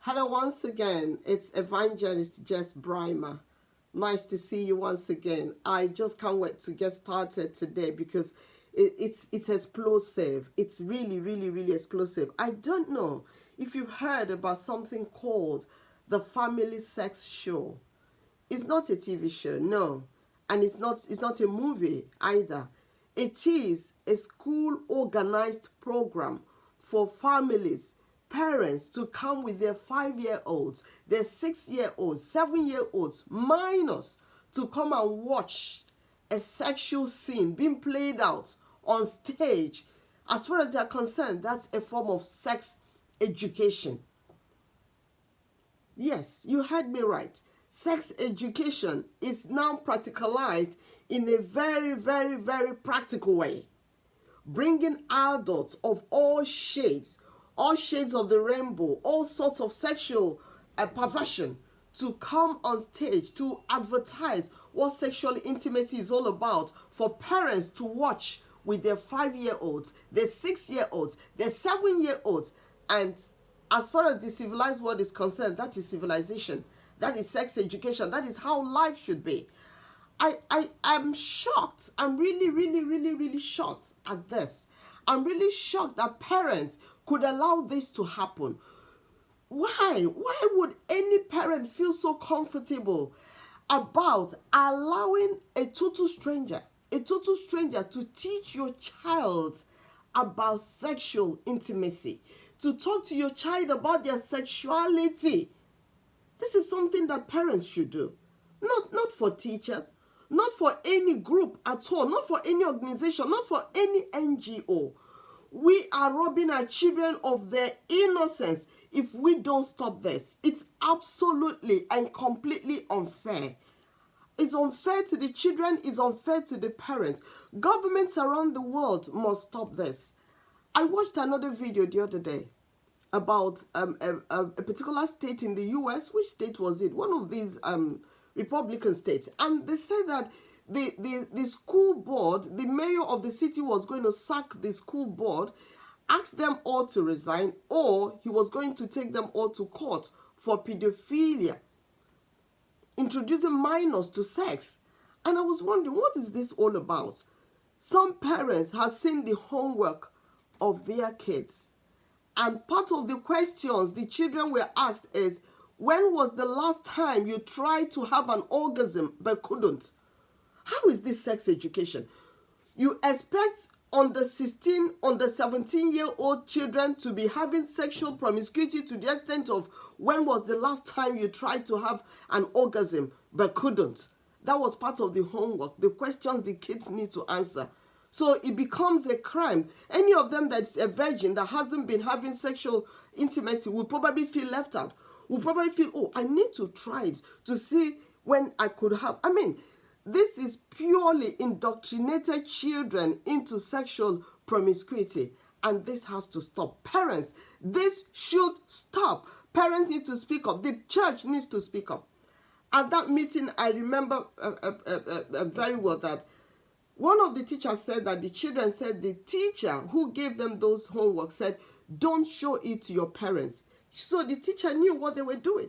Hello once again, it's Evangelist Jess Brimer. Nice to see you once again. I just can't wait to get started today because it's explosive. It's really explosive. I don't know if you've heard about something called the Family Sex Show. It's not a TV show, no. And it's not a movie either. It is a school organized program for families, parents to come with their 5-year-olds, their 6-year-olds, 7-year-olds, minors to come and watch a sexual scene being played out on stage. As far as they're concerned, that's a form of sex education. Yes, you heard me right. Sex education is now practicalized in a very practical way, bringing adults of all shades of the rainbow, all sorts of sexual perversion to come on stage to advertise what sexual intimacy is all about for parents to watch with their 5-year-olds, their 6-year-olds, their 7-year-olds. And as far as the civilized world is concerned, that is civilization. That is sex education. That is how life should be. I'm shocked. I'm really shocked at this. I'm really shocked that parents could allow this to happen. Why? Why would any parent feel so comfortable about allowing a total stranger to teach your child about sexual intimacy, to talk to your child about their sexuality? This is something that parents should do. Not for teachers, not for any group at all, not for any organization, not for any NGO. We are robbing our children of their innocence if we don't stop this. It's absolutely and completely unfair. It's unfair to the children, it's unfair to the parents. Governments around the world must stop this. I watched another video the other day about a particular state in the US. Which state was it? One of these Republican states. And they said that the school board, the mayor of the city was going to sack the school board, ask them all to resign, or he was going to take them all to court for pedophilia, introducing minors to sex. And I was wondering, what is this all about? Some parents have seen the homework of their kids. And part of the questions the children were asked is, when was the last time you tried to have an orgasm but couldn't? How is this sex education? You expect on the 17-year-old children to be having sexual promiscuity to the extent of, when was the last time you tried to have an orgasm but couldn't? That was part of the homework, the questions the kids need to answer. So it becomes a crime. Any of them that's a virgin that hasn't been having sexual intimacy will probably feel left out. Will probably feel, oh, I need to try it to see when I could have. I mean, this is purely indoctrinated children into sexual promiscuity. And this has to stop. Parents, this should stop. Parents need to speak up. The church needs to speak up. At that meeting, I remember very well that one of the teachers said that the children said the teacher who gave them those homework said, don't show it to your parents. So the teacher knew what they were doing.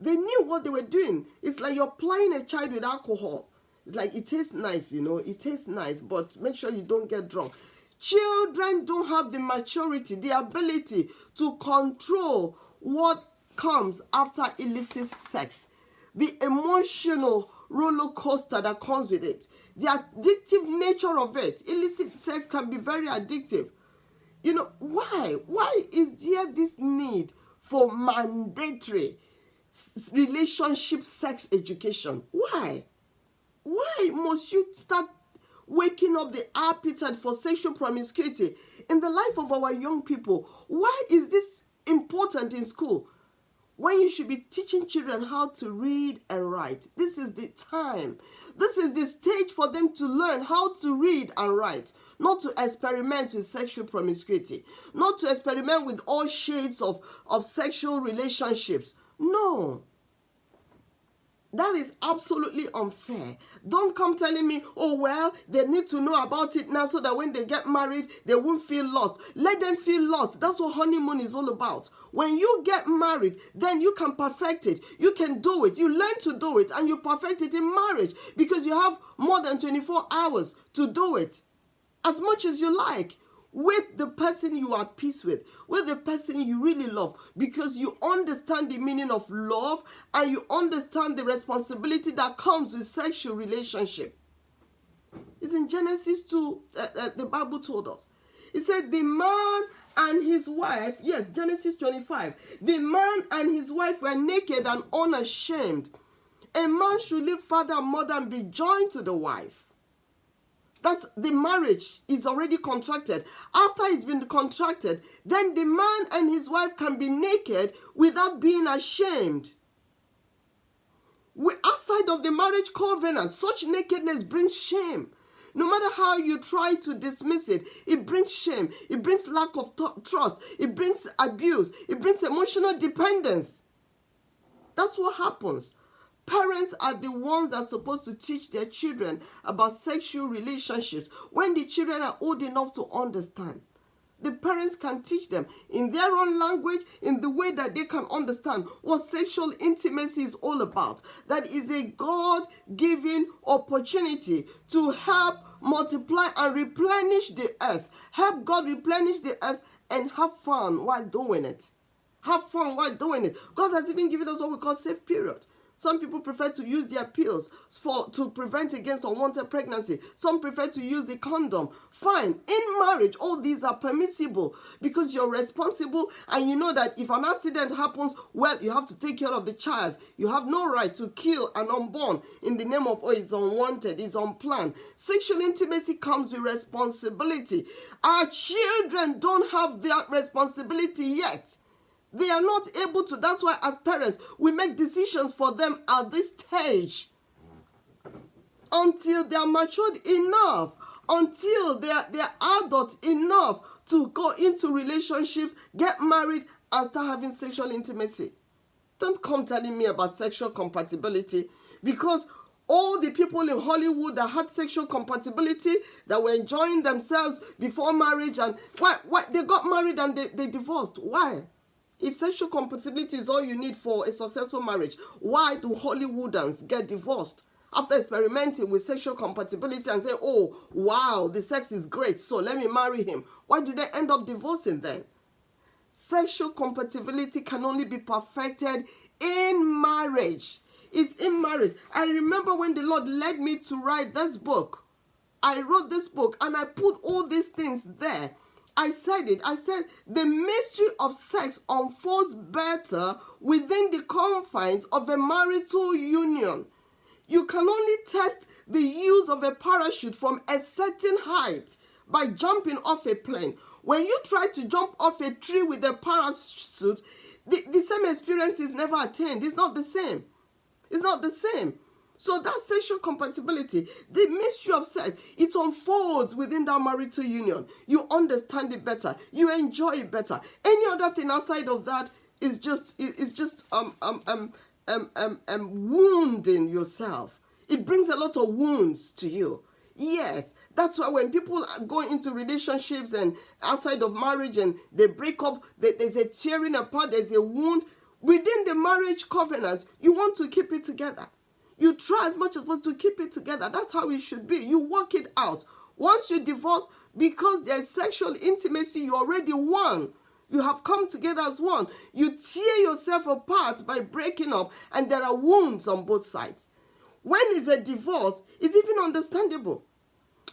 They knew what they were doing. It's like you're plying a child with alcohol. It's like, it tastes nice, it tastes nice, but make sure you don't get drunk. Children don't have the maturity, the ability to control what comes after illicit sex. The emotional roller coaster that comes with it. The addictive nature of it. Illicit sex can be very addictive. Why? Why is there this need for mandatory relationship sex education? Why? Why must you start waking up the appetite for sexual promiscuity in the life of our young people? Why is this important in school, when you should be teaching children how to read and write? This is the time. This is the stage for them to learn how to read and write, not to experiment with sexual promiscuity, not to experiment with all shades of sexual relationships. No. That is absolutely unfair. Don't come telling me, oh, well, they need to know about it now so that when they get married, they won't feel lost. Let them feel lost. That's what honeymoon is all about. When you get married, then you can perfect it. You can do it. You learn to do it and you perfect it in marriage because you have more than 24 hours to do it as much as you like, with the person you are at peace with the person you really love, because you understand the meaning of love and you understand the responsibility that comes with sexual relationship. It's in Genesis 2, the Bible told us. It said the man and his wife, yes, Genesis 25, the man and his wife were naked and unashamed. A man should leave father and mother and be joined to the wife. That's the marriage is already contracted. After it's been contracted, then the man and his wife can be naked without being ashamed. Outside of the marriage covenant, such nakedness brings shame. No matter how you try to dismiss it, it brings shame. It brings lack of trust. It brings abuse. It brings emotional dependence. That's what happens. Parents are the ones that are supposed to teach their children about sexual relationships when the children are old enough to understand. The parents can teach them in their own language, in the way that they can understand what sexual intimacy is all about. That is a God-given opportunity to help multiply and replenish the earth. Help God replenish the earth and have fun while doing it. Have fun while doing it. God has even given us what we call safe period. Some people prefer to use their pills to prevent against unwanted pregnancy. Some prefer to use the condom. Fine. In marriage, all these are permissible because you're responsible and you know that if an accident happens, well, you have to take care of the child. You have no right to kill an unborn in the name of, oh, it's unwanted, it's unplanned. Sexual intimacy comes with responsibility. Our children don't have that responsibility yet. They are not able to. That's why as parents, we make decisions for them at this stage until they are matured enough, until they are adult enough to go into relationships, get married, and start having sexual intimacy. Don't come telling me about sexual compatibility, because all the people in Hollywood that had sexual compatibility, that were enjoying themselves before marriage, and why they got married and they divorced. Why? If sexual compatibility is all you need for a successful marriage, why do Hollywooders get divorced after experimenting with sexual compatibility and say, oh, wow, the sex is great, so let me marry him? Why do they end up divorcing then? Sexual compatibility can only be perfected in marriage. It's in marriage. I remember when the Lord led me to write this book. I wrote this book and I put all these things there. I said the mystery of sex unfolds better within the confines of a marital union. You can only test the use of a parachute from a certain height by jumping off a plane. When you try to jump off a tree with a parachute, the same experience is never attained. It's not the same. It's not the same. So that's sexual compatibility. The mystery of sex, it unfolds within that marital union. You understand it better. You enjoy it better. Any other thing outside of that is just wounding yourself. It brings a lot of wounds to you. Yes, that's why when people go into relationships and outside of marriage and they break up, there's a tearing apart, there's a wound. Within the marriage covenant, you want to keep it together. You try as much as possible to keep it together. That's how it should be. You work it out. Once you divorce, because there's sexual intimacy, you already won. You have come together as one. You tear yourself apart by breaking up, and there are wounds on both sides. When it's a divorce, it's even understandable.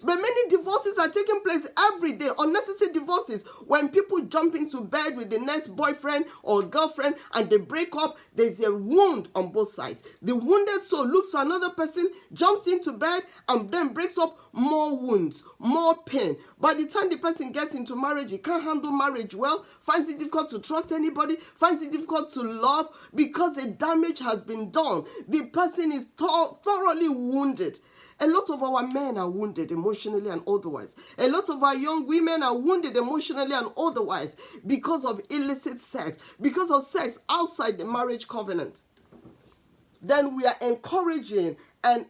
But many divorces are taking place every day, unnecessary divorces. When people jump into bed with the next boyfriend or girlfriend and they break up, there's a wound on both sides. The wounded soul looks for another person, jumps into bed, and then breaks up, more wounds, more pain. By the time the person gets into marriage, he can't handle marriage well, finds it difficult to trust anybody, finds it difficult to love because the damage has been done. The person is thoroughly wounded. A lot of our men are wounded emotionally and otherwise. A lot of our young women are wounded emotionally and otherwise because of illicit sex, because of sex outside the marriage covenant. then we are encouraging and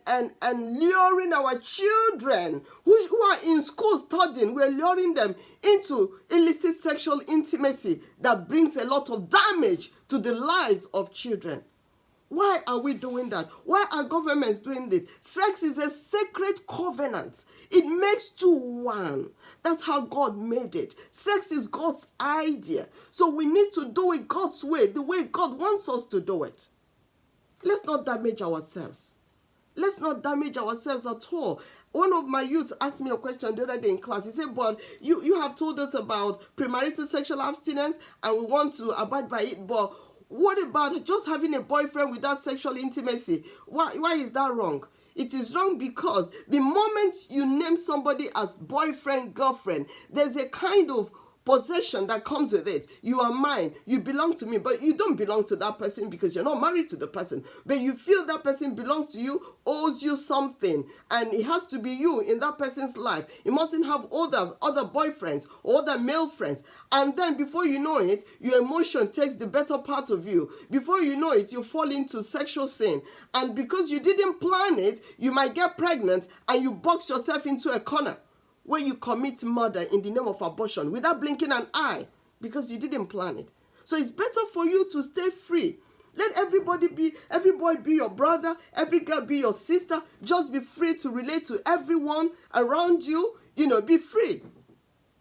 luring our children who are in school studying, we're luring them into illicit sexual intimacy that brings a lot of damage to the lives of children. Why are we doing that? Why are governments doing this? Sex is a sacred covenant. It makes two one. That's how God made it. Sex is God's idea. So we need to do it God's way, the way God wants us to do it. Let's not damage ourselves. Let's not damage ourselves at all. One of my youths asked me a question the other day in class. He said, but you have told us about premarital sexual abstinence and we want to abide by it, but what about just having a boyfriend without sexual intimacy? Why is that wrong? It is wrong because the moment you name somebody as boyfriend, girlfriend, there's a kind of possession that comes with it. You are mine, you belong to me, but you don't belong to that person because you're not married to the person. But you feel that person belongs to you, owes you something, and it has to be you in that person's life. You mustn't have other boyfriends or other male friends. And then before you know it, your emotion takes the better part of you. Before you know it, you fall into sexual sin. And because you didn't plan it, you might get pregnant and you box yourself into a corner where you commit murder in the name of abortion without blinking an eye because you didn't plan it. So it's better for you to stay free. Let every boy be your brother, every girl be your sister. Just be free to relate to everyone around you. Be free.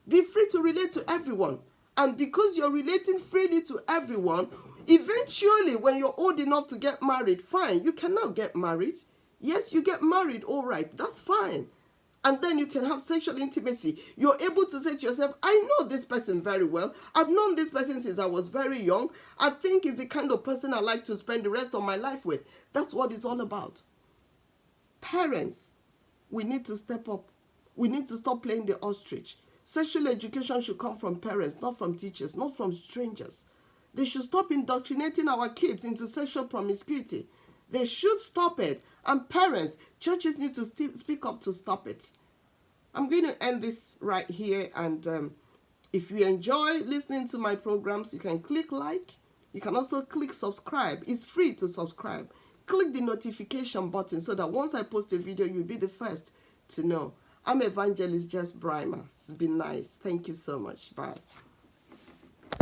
Be free to relate to everyone. And because you're relating freely to everyone, eventually when you're old enough to get married, fine, you can now get married. Yes, you get married, all right, that's fine. And then you can have sexual intimacy. You're able to say to yourself, I know this person very well. I've known this person since I was very young. I think he's the kind of person I like to spend the rest of my life with. That's what it's all about. Parents, we need to step up. We need to stop playing the ostrich. Sexual education should come from parents, not from teachers, not from strangers. They should stop indoctrinating our kids into sexual promiscuity. They should stop it. And parents, churches need to speak up to stop it. I'm going to end this right here. And if you enjoy listening to my programs, you can click like. You can also click subscribe. It's free to subscribe. Click the notification button so that once I post a video, you'll be the first to know. I'm Evangelist Jess Brimer. It's been nice. Thank you so much. Bye.